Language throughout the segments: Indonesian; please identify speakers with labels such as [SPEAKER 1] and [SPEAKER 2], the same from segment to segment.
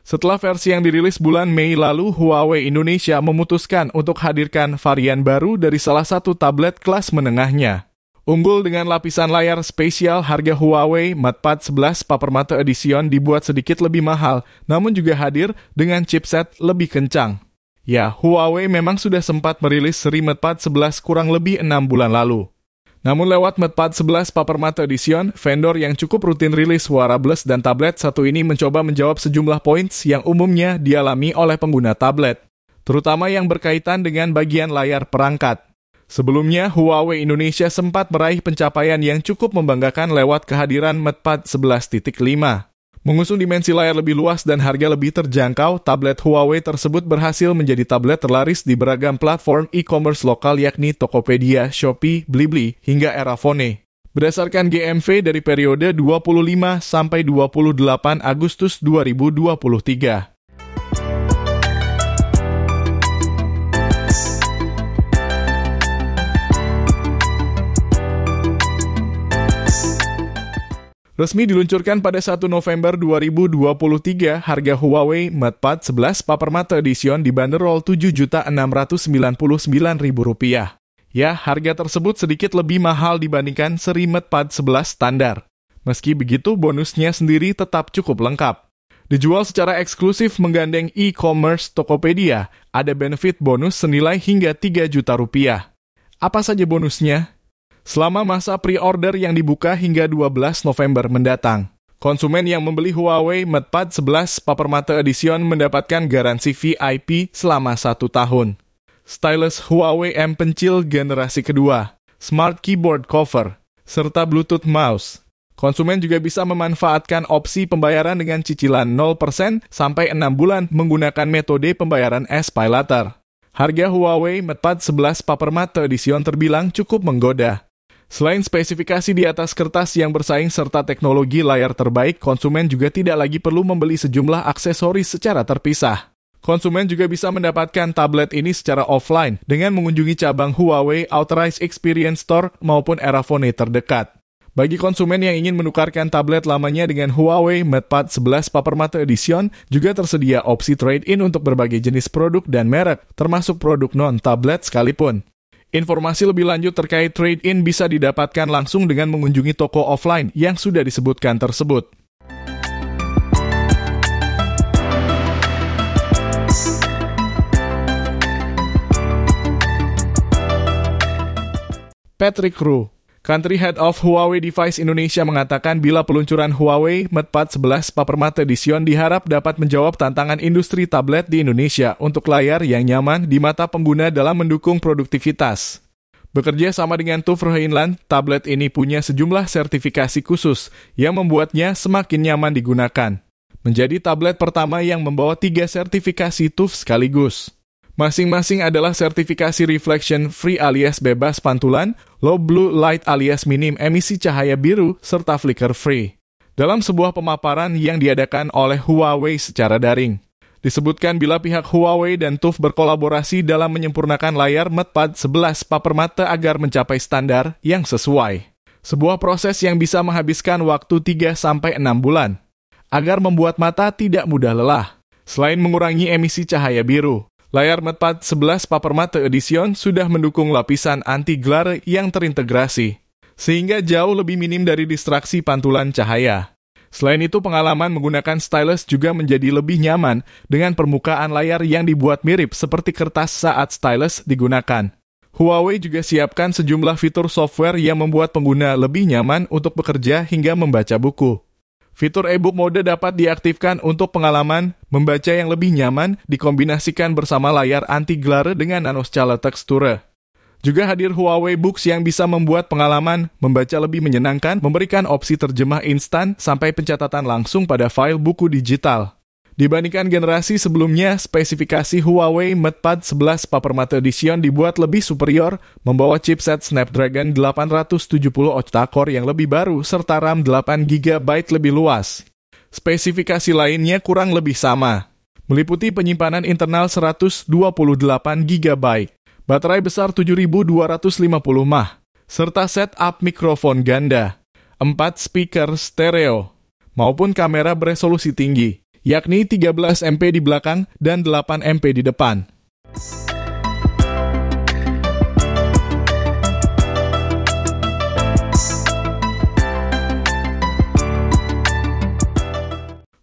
[SPEAKER 1] Setelah versi yang dirilis bulan Mei lalu, Huawei Indonesia memutuskan untuk hadirkan varian baru dari salah satu tablet kelas menengahnya. Unggul dengan lapisan layar spesial, harga Huawei MatePad 11 Papermate Edition dibuat sedikit lebih mahal, namun juga hadir dengan chipset lebih kencang. Ya, Huawei memang sudah sempat merilis seri MatePad 11 kurang lebih 6 bulan lalu. Namun lewat MatePad 11 Papermate Edition, vendor yang cukup rutin rilis wearables dan tablet satu ini mencoba menjawab sejumlah points yang umumnya dialami oleh pengguna tablet, terutama yang berkaitan dengan bagian layar perangkat. Sebelumnya, Huawei Indonesia sempat meraih pencapaian yang cukup membanggakan lewat kehadiran MatePad 11.5. Mengusung dimensi layar lebih luas dan harga lebih terjangkau, tablet Huawei tersebut berhasil menjadi tablet terlaris di beragam platform e-commerce lokal yakni Tokopedia, Shopee, Blibli, hingga Erafone. Berdasarkan GMV dari periode 25 sampai 28 Agustus 2023. Resmi diluncurkan pada 1 November 2023, harga Huawei MatePad 11 Papermate Edition dibanderol Rp7.699.000. Ya, harga tersebut sedikit lebih mahal dibandingkan seri MatePad 11 standar. Meski begitu, bonusnya sendiri tetap cukup lengkap. Dijual secara eksklusif menggandeng e-commerce Tokopedia, ada benefit bonus senilai hingga Rp3 juta. Apa saja bonusnya? Selama masa pre-order yang dibuka hingga 12 November mendatang, konsumen yang membeli Huawei MatePad 11 Papermate Edition mendapatkan garansi VIP selama 1 tahun. Stylus Huawei M Pencil generasi kedua, Smart Keyboard Cover, serta Bluetooth Mouse. Konsumen juga bisa memanfaatkan opsi pembayaran dengan cicilan 0% sampai 6 bulan menggunakan metode pembayaran SPayLater. Harga Huawei MatePad 11 Papermate Edition terbilang cukup menggoda. Selain spesifikasi di atas kertas yang bersaing serta teknologi layar terbaik, konsumen juga tidak lagi perlu membeli sejumlah aksesoris secara terpisah. Konsumen juga bisa mendapatkan tablet ini secara offline dengan mengunjungi cabang Huawei Authorized Experience Store maupun Erafone terdekat. Bagi konsumen yang ingin menukarkan tablet lamanya dengan Huawei MatePad 11 Papermate Edition, juga tersedia opsi trade-in untuk berbagai jenis produk dan merek, termasuk produk non-tablet sekalipun. Informasi lebih lanjut terkait trade-in bisa didapatkan langsung dengan mengunjungi toko offline yang sudah disebutkan tersebut. Patrick Ru, Country Head of Huawei Device Indonesia mengatakan bila peluncuran Huawei MatePad 11 Papermate Edition diharap dapat menjawab tantangan industri tablet di Indonesia untuk layar yang nyaman di mata pengguna dalam mendukung produktivitas. Bekerja sama dengan TUF Rohingya, tablet ini punya sejumlah sertifikasi khusus yang membuatnya semakin nyaman digunakan. Menjadi tablet pertama yang membawa 3 sertifikasi TUF sekaligus. Masing-masing adalah sertifikasi reflection free alias bebas pantulan, low blue light alias minim emisi cahaya biru, serta flicker free. Dalam sebuah pemaparan yang diadakan oleh Huawei secara daring, disebutkan bila pihak Huawei dan TUF berkolaborasi dalam menyempurnakan layar MatePad 11 Papermate agar mencapai standar yang sesuai. Sebuah proses yang bisa menghabiskan waktu 3-6 bulan, agar membuat mata tidak mudah lelah. Selain mengurangi emisi cahaya biru, layar MatePad 11 Papermate Edition sudah mendukung lapisan anti-glare yang terintegrasi, sehingga jauh lebih minim dari distraksi pantulan cahaya. Selain itu, pengalaman menggunakan stylus juga menjadi lebih nyaman dengan permukaan layar yang dibuat mirip seperti kertas saat stylus digunakan. Huawei juga siapkan sejumlah fitur software yang membuat pengguna lebih nyaman untuk bekerja hingga membaca buku. Fitur e-book mode dapat diaktifkan untuk pengalaman membaca yang lebih nyaman dikombinasikan bersama layar anti-glare dengan nanoscale tekstur. Juga hadir Huawei Books yang bisa membuat pengalaman membaca lebih menyenangkan, memberikan opsi terjemah instan sampai pencatatan langsung pada file buku digital. Dibandingkan generasi sebelumnya, spesifikasi Huawei MatePad 11 Papermate Edition dibuat lebih superior, membawa chipset Snapdragon 870 octa-core yang lebih baru serta RAM 8GB lebih luas. Spesifikasi lainnya kurang lebih sama, meliputi penyimpanan internal 128GB, baterai besar 7250 mAh, serta setup mikrofon ganda, 4 speaker stereo, maupun kamera beresolusi tinggi, yakni 13 MP di belakang dan 8 MP di depan.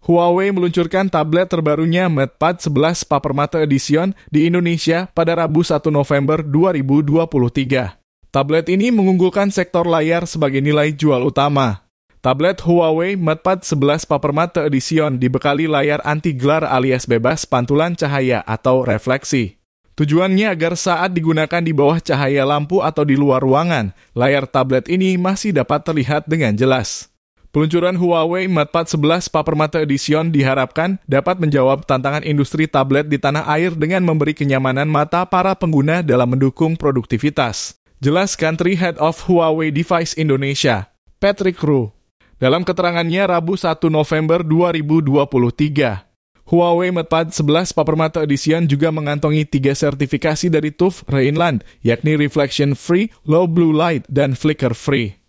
[SPEAKER 1] Huawei meluncurkan tablet terbarunya MatePad 11 Papermate Edition di Indonesia pada Rabu 1 November 2023. Tablet ini mengunggulkan sektor layar sebagai nilai jual utama. Tablet Huawei MatePad 11 Papermate Edition dibekali layar anti-glare alias bebas pantulan cahaya atau refleksi. Tujuannya agar saat digunakan di bawah cahaya lampu atau di luar ruangan, layar tablet ini masih dapat terlihat dengan jelas. Peluncuran Huawei MatePad 11 Papermate Edition diharapkan dapat menjawab tantangan industri tablet di tanah air dengan memberi kenyamanan mata para pengguna dalam mendukung produktivitas. Jelas Country Head of Huawei Device Indonesia, Patrick Ru. Dalam keterangannya Rabu 1 November 2023, Huawei MatePad 11 Papermate Edition juga mengantongi 3 sertifikasi dari TÜV Rheinland, yakni Reflection Free, Low Blue Light, dan Flicker Free.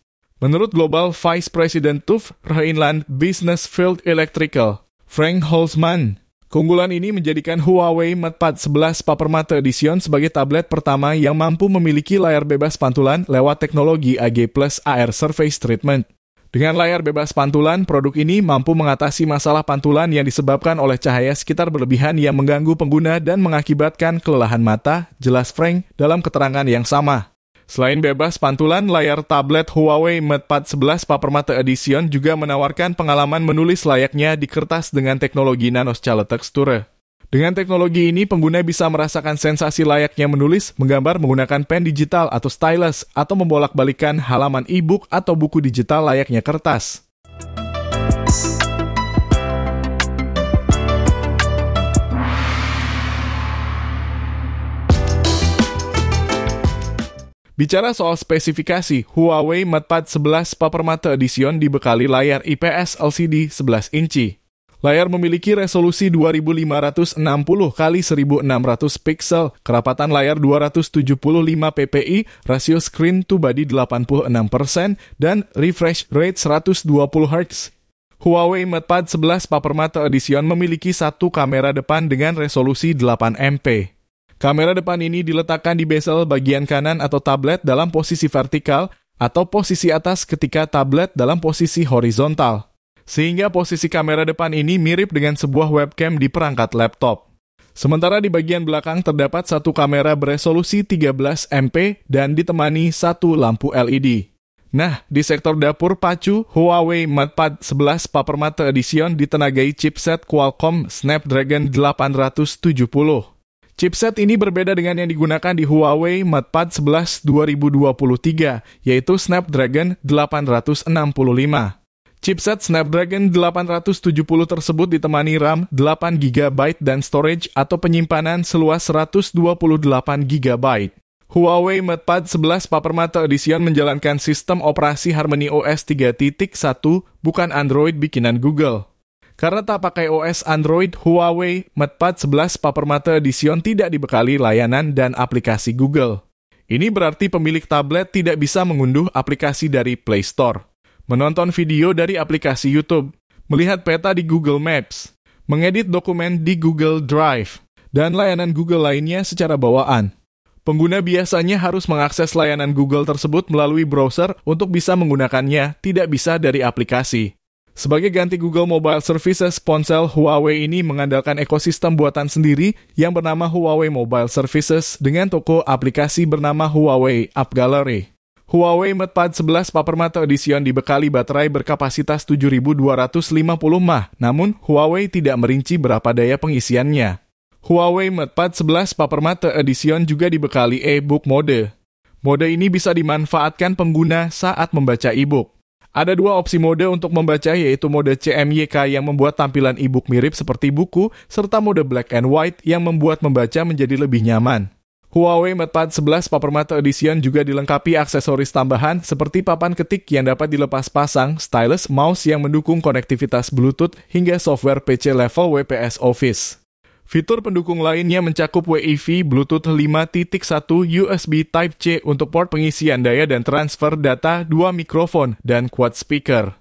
[SPEAKER 1] Menurut Global Vice President TÜV Rheinland Business Field Electrical, Frank Holzman, keunggulan ini menjadikan Huawei MatePad 11 Papermate Edition sebagai tablet pertama yang mampu memiliki layar bebas pantulan lewat teknologi AG+ AR Surface Treatment. Dengan layar bebas pantulan, produk ini mampu mengatasi masalah pantulan yang disebabkan oleh cahaya sekitar berlebihan yang mengganggu pengguna dan mengakibatkan kelelahan mata, jelas Frank dalam keterangan yang sama. Selain bebas pantulan, layar tablet Huawei MatePad 11 Papermate Edition juga menawarkan pengalaman menulis layaknya di kertas dengan teknologi nanoscale tekstur. Dengan teknologi ini, pengguna bisa merasakan sensasi layaknya menulis, menggambar menggunakan pen digital atau stylus, atau membolak-balikan halaman e-book atau buku digital layaknya kertas. Bicara soal spesifikasi, Huawei MatePad 11 Papermate Edition dibekali layar IPS LCD 11 inci. Layar memiliki resolusi 2560 x 1600 pixel, kerapatan layar 275 ppi, rasio screen to body 86%, dan refresh rate 120 Hz. Huawei MatePad 11 Papermate Edition memiliki satu kamera depan dengan resolusi 8 MP. Kamera depan ini diletakkan di bezel bagian kanan atau tablet dalam posisi vertikal atau posisi atas ketika tablet dalam posisi horizontal. Sehingga posisi kamera depan ini mirip dengan sebuah webcam di perangkat laptop. Sementara di bagian belakang terdapat satu kamera beresolusi 13 MP dan ditemani satu lampu LED. Nah, di sektor dapur pacu, Huawei MatePad 11 Papermate Edition ditenagai chipset Qualcomm Snapdragon 870. Chipset ini berbeda dengan yang digunakan di Huawei MatePad 11 2023, yaitu Snapdragon 865. Chipset Snapdragon 870 tersebut ditemani RAM 8GB dan storage atau penyimpanan seluas 128GB. Huawei MatePad 11 Papermate Edition menjalankan sistem operasi Harmony OS 3.1, bukan Android bikinan Google. Karena tak pakai OS Android, Huawei MatePad 11 Papermate Edition tidak dibekali layanan dan aplikasi Google. Ini berarti pemilik tablet tidak bisa mengunduh aplikasi dari Play Store, menonton video dari aplikasi YouTube, melihat peta di Google Maps, mengedit dokumen di Google Drive, dan layanan Google lainnya secara bawaan. Pengguna biasanya harus mengakses layanan Google tersebut melalui browser untuk bisa menggunakannya, tidak bisa dari aplikasi. Sebagai ganti Google Mobile Services, ponsel Huawei ini mengandalkan ekosistem buatan sendiri yang bernama Huawei Mobile Services dengan toko aplikasi bernama Huawei App Gallery. Huawei MatePad 11 Papermate Edition dibekali baterai berkapasitas 7250 mAh, namun Huawei tidak merinci berapa daya pengisiannya. Huawei MatePad 11 Papermate Edition juga dibekali e-book mode. Mode ini bisa dimanfaatkan pengguna saat membaca e-book. Ada dua opsi mode untuk membaca, yaitu mode CMYK yang membuat tampilan e-book mirip seperti buku, serta mode black and white yang membuat membaca menjadi lebih nyaman. Huawei MatePad 11 Papermate Edition juga dilengkapi aksesoris tambahan seperti papan ketik yang dapat dilepas pasang, stylus, mouse yang mendukung konektivitas Bluetooth, hingga software PC level WPS Office. Fitur pendukung lainnya mencakup Wi-Fi, Bluetooth 5.1, USB Type-C untuk port pengisian daya dan transfer data, 2 mikrofon, dan quad speaker.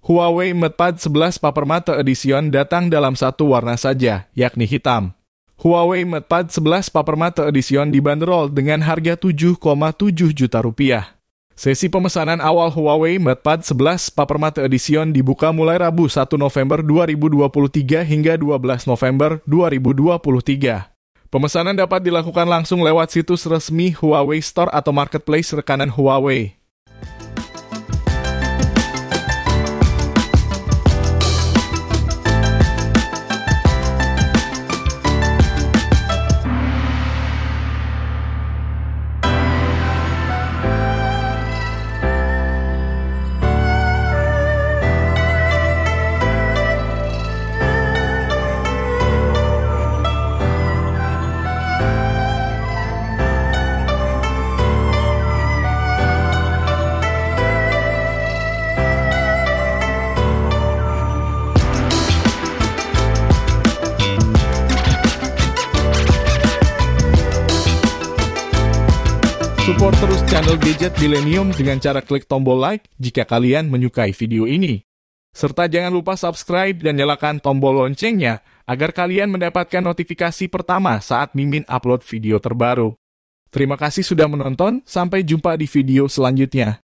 [SPEAKER 1] Huawei MatePad 11 Papermate Edition datang dalam satu warna saja, yakni hitam. Huawei MatePad 11 Papermate Edition dibanderol dengan harga 7,7 juta rupiah. Sesi pemesanan awal Huawei MatePad 11 Papermate Edition dibuka mulai Rabu 1 November 2023 hingga 12 November 2023. Pemesanan dapat dilakukan langsung lewat situs resmi Huawei Store atau marketplace rekanan Huawei. Support terus channel Gadget Millennium dengan cara klik tombol like jika kalian menyukai video ini. Serta jangan lupa subscribe dan nyalakan tombol loncengnya agar kalian mendapatkan notifikasi pertama saat Mimin upload video terbaru. Terima kasih sudah menonton, sampai jumpa di video selanjutnya.